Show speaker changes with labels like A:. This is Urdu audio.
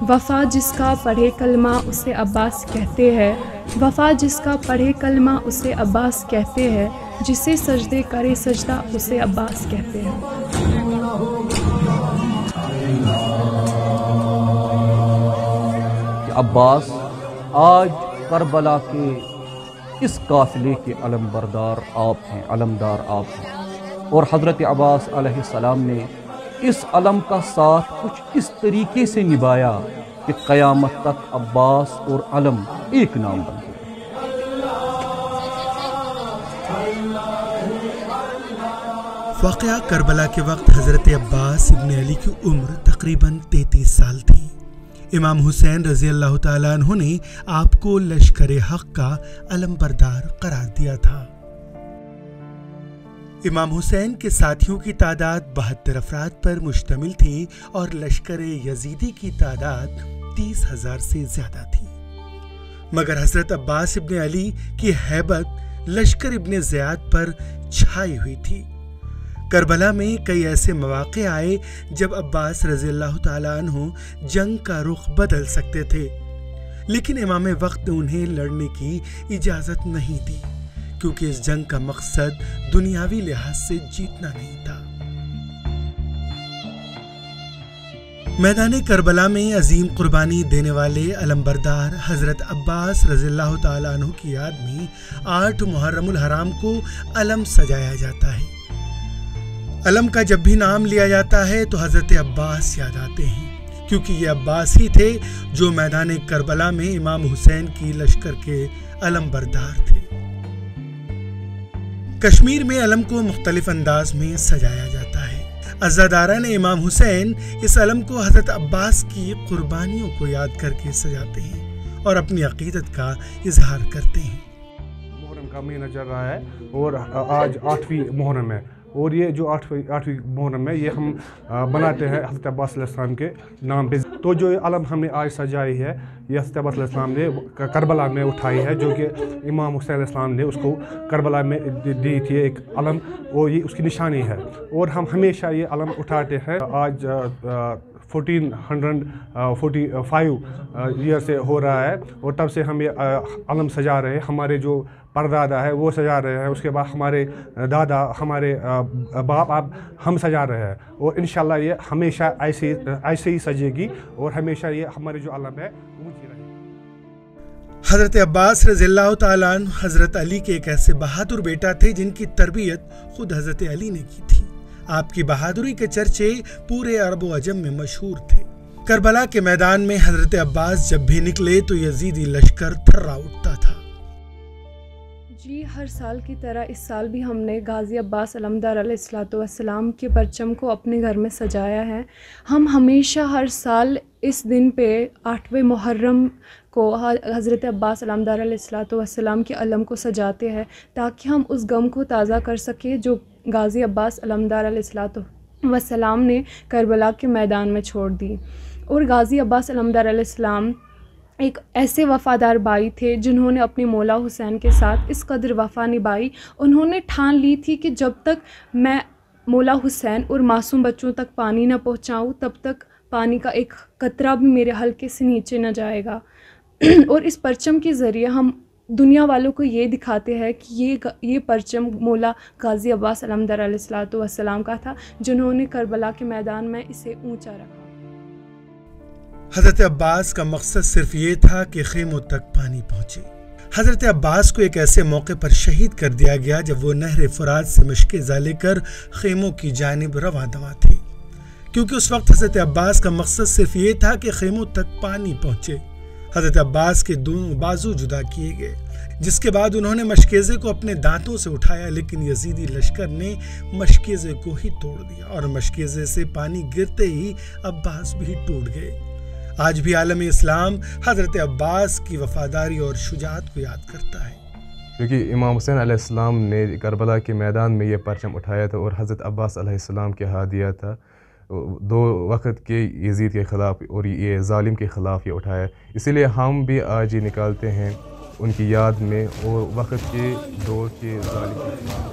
A: وفا جس کا پڑھے کلمہ اسے عباس کہتے ہیں، وفا جس کا پڑھے کلمہ اسے عباس کہتے ہیں، جسے سجدے کرے سجدہ اسے عباس کہتے ہیں۔
B: عباس آج کربلا کے اس قافلے کے علم بردار آپ ہیں، علمدار آپ ہیں، اور حضرت عباس علیہ السلام نے اس علم کا ساتھ کچھ اس طریقے سے نبھایا کہ قیامت تک عباس اور علم ایک نام بن گئے۔
C: واقعہ کربلا کے وقت حضرت عباس ابن علی کی عمر تقریباً 33 سال تھی۔ امام حسین رضی اللہ تعالیٰ عنہ نے آپ کو لشکر حق کا علم بردار قرار دیا تھا۔ امام حسین کے ساتھیوں کی تعداد 72 افراد پر مشتمل تھی اور لشکر یزیدی کی تعداد 30,000 سے زیادہ تھی، مگر حضرت عباس ابن علی کی ہیبت لشکر ابن زیاد پر چھائی ہوئی تھی۔ کربلا میں کئی ایسے مواقع آئے جب عباس رضی اللہ تعالیٰ عنہ جنگ کا رخ بدل سکتے تھے، لیکن امام وقت نے انہیں لڑنے کی اجازت نہیں دی، کیونکہ اس جنگ کا مقصد دنیاوی لحاظ سے جیتنا نہیں تھا۔ میدان کربلا میں عظیم قربانی دینے والے علمبردار حضرت عباس رضی اللہ تعالیٰ عنہ کی یاد میں 8 محرم الحرام کو علم سجایا جاتا ہے۔ علم کا جب بھی نام لیا جاتا ہے تو حضرت عباس یاد آتے ہیں، کیونکہ یہ عباس ہی تھے جو میدان کربلا میں امام حسین کی لشکر کے علم بردار تھے۔ کشمیر میں علم کو مختلف انداز میں سجایا جاتا ہے۔ عزاداران امام حسین اس علم کو حضرت عباس کی قربانیوں کو یاد کر کے سجاتے ہیں اور اپنی عقیدت کا اظہار کرتے ہیں۔
D: محرم کا مہینہ چل رہا ہے اور آج 8ویں محرم ہے، اور یہ جو 8ویں محرم ہے یہ ہم بناتے ہیں حضرت عباس علیہ السلام کے نام پہ۔ تو جو علم ہم نے آج سجائی ہے یہ حضرت عباس علیہ السلام نے کربلا میں اٹھائی ہے، جو کہ امام حسین علیہ السلام نے اس کو کربلا میں دی تھی ایک علم، اور یہ اس کی نشانی ہے، اور ہم ہمیشہ یہ علم اٹھاتے ہیں۔ آج 1445 ایئر سے ہو رہا ہے، اور تب سے ہم یہ علم سجا رہے ہیں۔ ہمارے جو پردادا ہے وہ سجا رہے ہیں، اس کے بعد ہمارے دادا، ہمارے باپ، اب ہم سجا رہے ہیں، اور انشاءاللہ یہ ہمیشہ ایسے ہی سجے گی، اور ہمیشہ یہ ہمارے جو علم ہے اونچی رہے گی۔
C: حضرت عباس رضی اللہ تعالیٰ عنہ حضرت علی کے ایک ایسے بہادر بیٹا تھے جن کی تربیت خود حضرت علی نے کی تھی۔ آپ کی بہادری کے چرچے پورے عرب و عجم میں مشہور تھے۔ کربلا کے میدان میں حضرت عباس جب بھی نکلے تو یزیدی لشکر تھرا اٹھتا تھا۔
A: جی، ہر سال کی طرح اس سال بھی ہم نے غازی عباس علمدار علیہ السلام کے پرچم کو اپنے گھر میں سجایا ہے۔ ہم ہمیشہ ہر سال اس دن پہ 8ویں محرم کو حضرت عباس علمدار علیہ السلام کے علم کو سجاتے ہیں، تاکہ ہم اس غم کو تازہ کر سکیں جو غازی عباس علمدار علیہ السلام نے کربلا کے میدان میں چھوڑ دی۔ اور غازی عباس علمدار علیہ السلام ایک ایسے وفادار بھائی تھے جنہوں نے اپنے مولا حسین کے ساتھ اس قدر وفا نبھائی۔ انہوں نے ٹھان لی تھی کہ جب تک میں مولا حسین اور معصوم بچوں تک پانی نہ پہنچاؤں تب تک پانی کا ایک قطرہ بھی میرے حلقے سے نیچے نہ جائے گا۔ اور اس پرچم کے ذریعے ہم دنیا والوں کو یہ دکھاتے ہیں کہ یہ پرچم مولا غازی عباس علمدار علیہ السلام کا تھا، جنہوں نے کربلا کے میدان میں اسے اونچا رکھا۔
C: حضرت عباس کا مقصد صرف یہ تھا کہ خیموں تک پانی پہنچے۔ حضرت عباس کو ایک ایسے موقع پر شہید کر دیا گیا جب وہ نہر فرات سے مشکزہ لے کر خیموں کی جانب رواں دواں تھے، کیونکہ اس وقت حضرت عباس کا مقصد صرف یہ تھا کہ خیموں تک پانی پہنچے۔ حضرت عباس کے دونوں بازو جدا کیے گئے، جس کے بعد انہوں نے مشکیزے کو اپنے دانتوں سے اٹھایا، لیکن یزیدی لشکر نے مشکیزے کو ہی توڑ دیا اور مشکیزے سے پانی گرتے ہی عباس بھی ٹوٹ گئے۔ آج بھی عالم اسلام حضرت عباس کی وفاداری اور شجاعت کو یاد کرتا ہے،
E: کیونکہ امام حسین علیہ السلام نے کربلا کے میدان میں یہ پرچم اٹھایا تھا اور حضرت عباس علیہ السلام کے ہاتھ دیا تھا۔ 2 وقت کے یزید کے خلاف اور یہ ظالم کے خلاف یہ اٹھایا، اسی لیے ہم بھی آج یہ نکالتے ہیں ان کی یاد میں اور وقت کے دور کے ظالم کے خلاف۔